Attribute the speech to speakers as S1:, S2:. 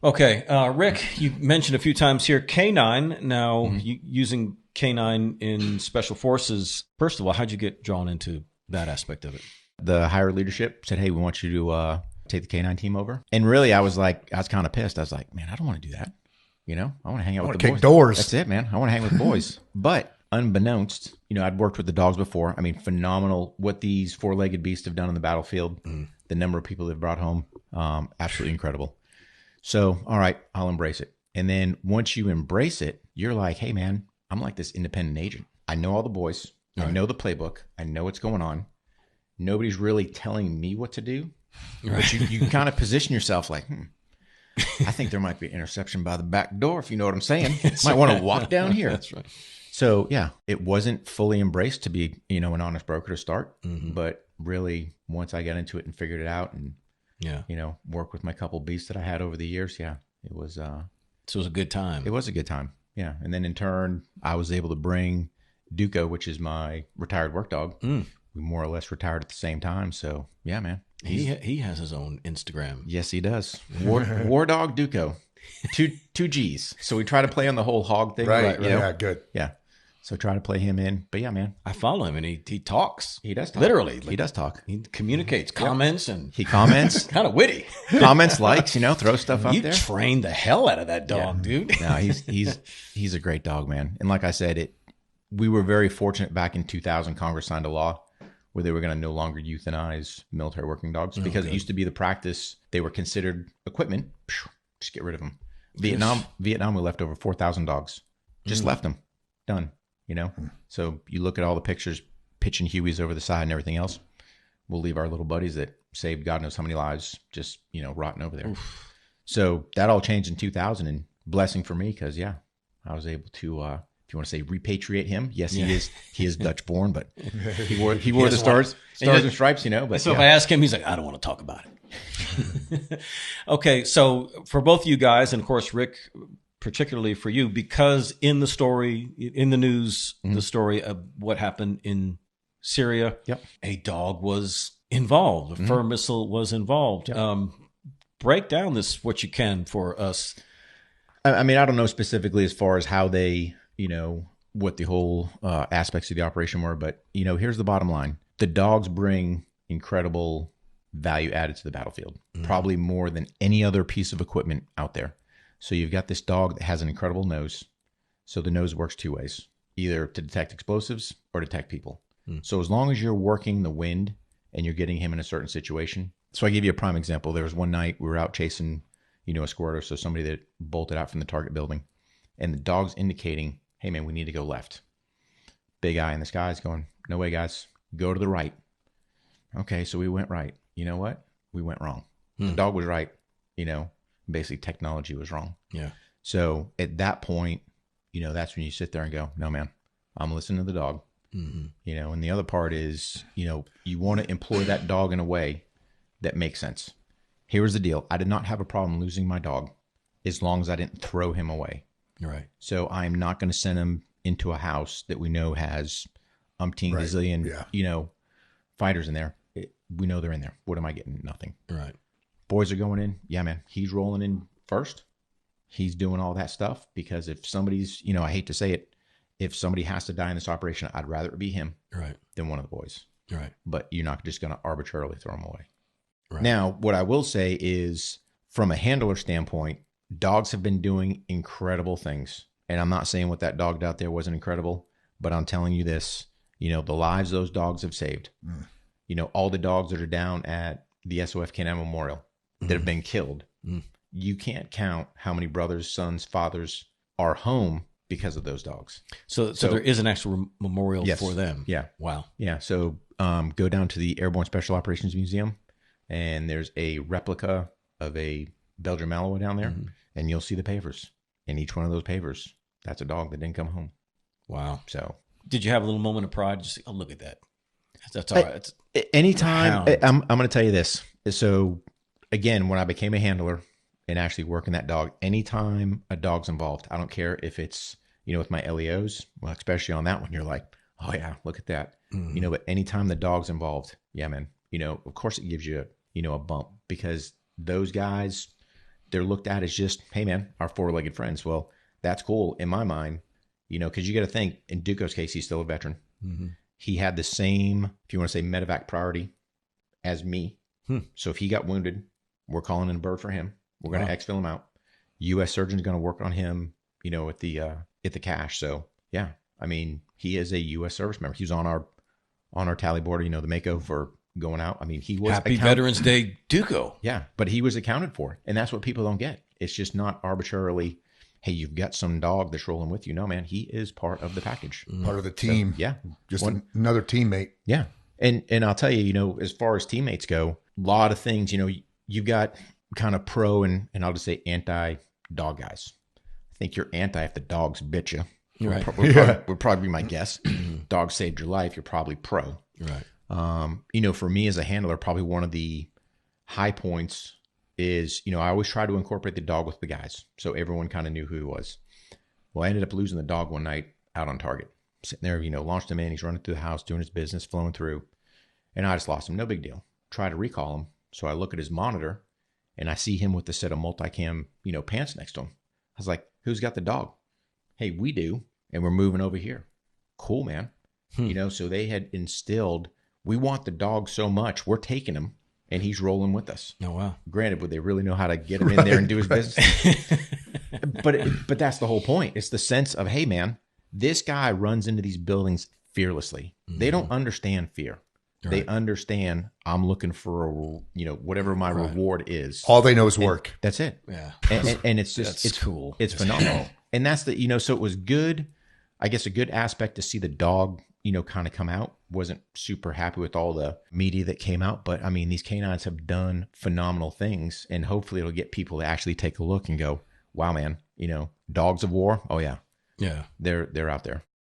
S1: Okay, Rick, you mentioned a few times here canine. Now, using canine in special forces. First of all, how'd you get drawn into that aspect of it?
S2: The higher leadership said, "Hey, we want you to take the canine team over." And really, I was kind of pissed. I was like, "Man, I don't want to do that. You know, I want to hang out with the boys.
S3: Kick doors.
S2: That's it, man. I want to hang with the boys." But unbeknownst, I'd worked with the dogs before. I mean, phenomenal what these four-legged beasts have done on the battlefield. The number of people they've brought home, absolutely incredible. So, all right, I'll embrace it. And then once you embrace it, you're like, hey, man, I'm like this independent agent. I know all the boys. Right. I know the playbook. I know what's going on. Nobody's really telling me what to do. Right. But you kind of position yourself like, I think there might be an interception by the back door, if you know what I'm saying. Might want to walk down here.
S1: That's right.
S2: So, yeah, it wasn't fully embraced to be, an honest broker to start. But really, once I got into it and figured it out and, work with my couple beasts that I had over the years, it was...
S1: So it was a good time.
S2: It was a good time, yeah. And then in turn, I was able to bring Duco, which is my retired work dog. We more or less retired at the same time. So, yeah, man.
S1: He has his own Instagram.
S2: Yes, he does. War Dog Duco. Two G's. So we try to play on the whole hog thing.
S3: Right. Yeah, good.
S2: Yeah. So try to play him in. But yeah, man.
S1: I follow him and he talks.
S2: He does talk.
S1: Literally.
S2: He does talk.
S1: He communicates, comments, and
S2: he comments.
S1: Kind of witty.
S2: Comments, likes, throw stuff up there.
S1: You trained the hell out of that dog, dude.
S2: No, he's a great dog, man. And like I said, we were very fortunate back in 2000, Congress signed a law where they were going to no longer euthanize military working dogs because it used to be the practice. They were considered equipment. Just get rid of them. Vietnam, we left over 4,000 dogs. Just left them. Done. So you look at all the pictures, pitching Hueys over the side and everything else. We'll leave our little buddies that saved God knows how many lives just, rotting over there. Oof. So that all changed in 2000 and blessing for me because, I was able to, if you want to say repatriate him. Yes, he is Dutch born, but he wore the stars and stripes, But
S1: so if I ask him, he's like, I don't want to talk about it. Okay. So for both of you guys, and of course, Rick, particularly for you, because in the story, in the news, the story of what happened in Syria, a dog was involved. A fur missile was involved. Yep. Break down what you can for us.
S2: I mean, I don't know specifically as far as how they, what the whole aspects of the operation were, but, here's the bottom line. The dogs bring incredible value added to the battlefield, probably more than any other piece of equipment out there. So you've got this dog that has an incredible nose. So the nose works two ways, either to detect explosives or detect people. So as long as you're working the wind and you're getting him in a certain situation. So I give you a prime example. There was one night we were out chasing, a squirter. So somebody that bolted out from the target building and the dog's indicating, hey man, we need to go left. Big eye in the sky is going, no way guys, go to the right. Okay. So we went right. You know what? We went wrong. The dog was right. Basically technology was wrong. Yeah. So at that point, that's when you sit there and go, no, man, I'm listening to the dog. And the other part is, you want to employ that dog in a way that makes sense. Here's the deal. I did not have a problem losing my dog as long as I didn't throw him away.
S1: Right.
S2: So I'm not going to send him into a house that we know has umpteen gazillion, fighters in there. We know they're in there. What am I getting? Nothing.
S1: Right.
S2: Boys are going in. Yeah, man. He's rolling in first. He's doing all that stuff because if somebody's, I hate to say it, if somebody has to die in this operation, I'd rather it be him than one of the boys.
S1: Right.
S2: But you're not just going to arbitrarily throw him away.
S1: Right.
S2: Now, what I will say is from a handler standpoint, dogs have been doing incredible things. And I'm not saying what that dog out there wasn't incredible, but I'm telling you this, the lives those dogs have saved. All the dogs that are down at the SOF Canine Memorial that have been killed. You can't count how many brothers, sons, fathers are home because of those dogs.
S1: So there is an actual memorial for them.
S2: Yeah.
S1: Wow.
S2: Yeah. So go down to the Airborne Special Operations Museum and there's a replica of a Belgian Malinois down there and you'll see the pavers. And each one of those pavers, that's a dog that didn't come home.
S1: Wow.
S2: So
S1: did you have a little moment of pride? Just oh, look at that. That's all right.
S2: Anytime, I'm going to tell you this. So again, when I became a handler and actually working that dog, anytime a dog's involved, I don't care if it's, with my LEOs, well, especially on that one, you're like, oh yeah, look at that. But anytime the dog's involved, yeah, man, of course it gives you, a bump because those guys, they're looked at as just, hey man, our four-legged friends. Well, that's cool in my mind, you know, because you got to think, in Duco's case, he's still a veteran. Mm-hmm. He had the same, if you want to say, medevac priority as me. So if he got wounded, we're calling in a bird for him. We're going to exfil him out. U.S. surgeon's going to work on him, you know, at the cache. So yeah, I mean, he is a U.S. service member. He was on our tally board, you know, the Mako for going out. I mean, he was
S1: Happy Veterans Day, Duco.
S2: Yeah, but he was accounted for, and that's what people don't get. It's just not arbitrarily, hey, you've got some dog that's rolling with you. No, man, he is part of the package,
S3: part of the team.
S2: So, yeah,
S3: just another teammate.
S2: Yeah, and I'll tell you, you know, as far as teammates go, a lot of things. You know, you've got kind of pro and I'll just say anti-dog guys. I think you're anti if the dogs bit you.
S1: Right.
S2: Would probably be my guess. Dog saved your life. You're probably pro.
S1: Right.
S2: You know, for me as a handler, probably one of the high points is, you know, I always try to incorporate the dog with the guys. So everyone kind of knew who he was. Well, I ended up losing the dog one night out on target. Sitting there, you know, launched him in. He's running through the house, doing his business, flowing through. And I just lost him. No big deal. Try to recall him. So I look at his monitor and I see him with the set of multicam, you know, pants next to him. I was like, who's got the dog? Hey, we do. And we're moving over here. Cool, man. You know, so they had instilled, we want the dog so much, we're taking him, and he's rolling with us.
S1: Oh, wow.
S2: Granted, would they really know how to get him in there and do his business? But that's the whole point. It's the sense of, hey, man, this guy runs into these buildings fearlessly. Mm-hmm. They don't understand fear. Right. They understand I'm looking for you know, whatever my reward is.
S3: All they know is work.
S2: That's it.
S1: Yeah.
S2: And it's just, it's
S1: cool.
S2: It's phenomenal. And that's the, you know, so it was good. I guess a good aspect to see the dog, you know, kind of come out. Wasn't super happy with all the media that came out, but I mean, these canines have done phenomenal things, and hopefully it'll get people to actually take a look and go, wow, man, you know, dogs of war. Oh yeah.
S1: Yeah.
S2: They're out there.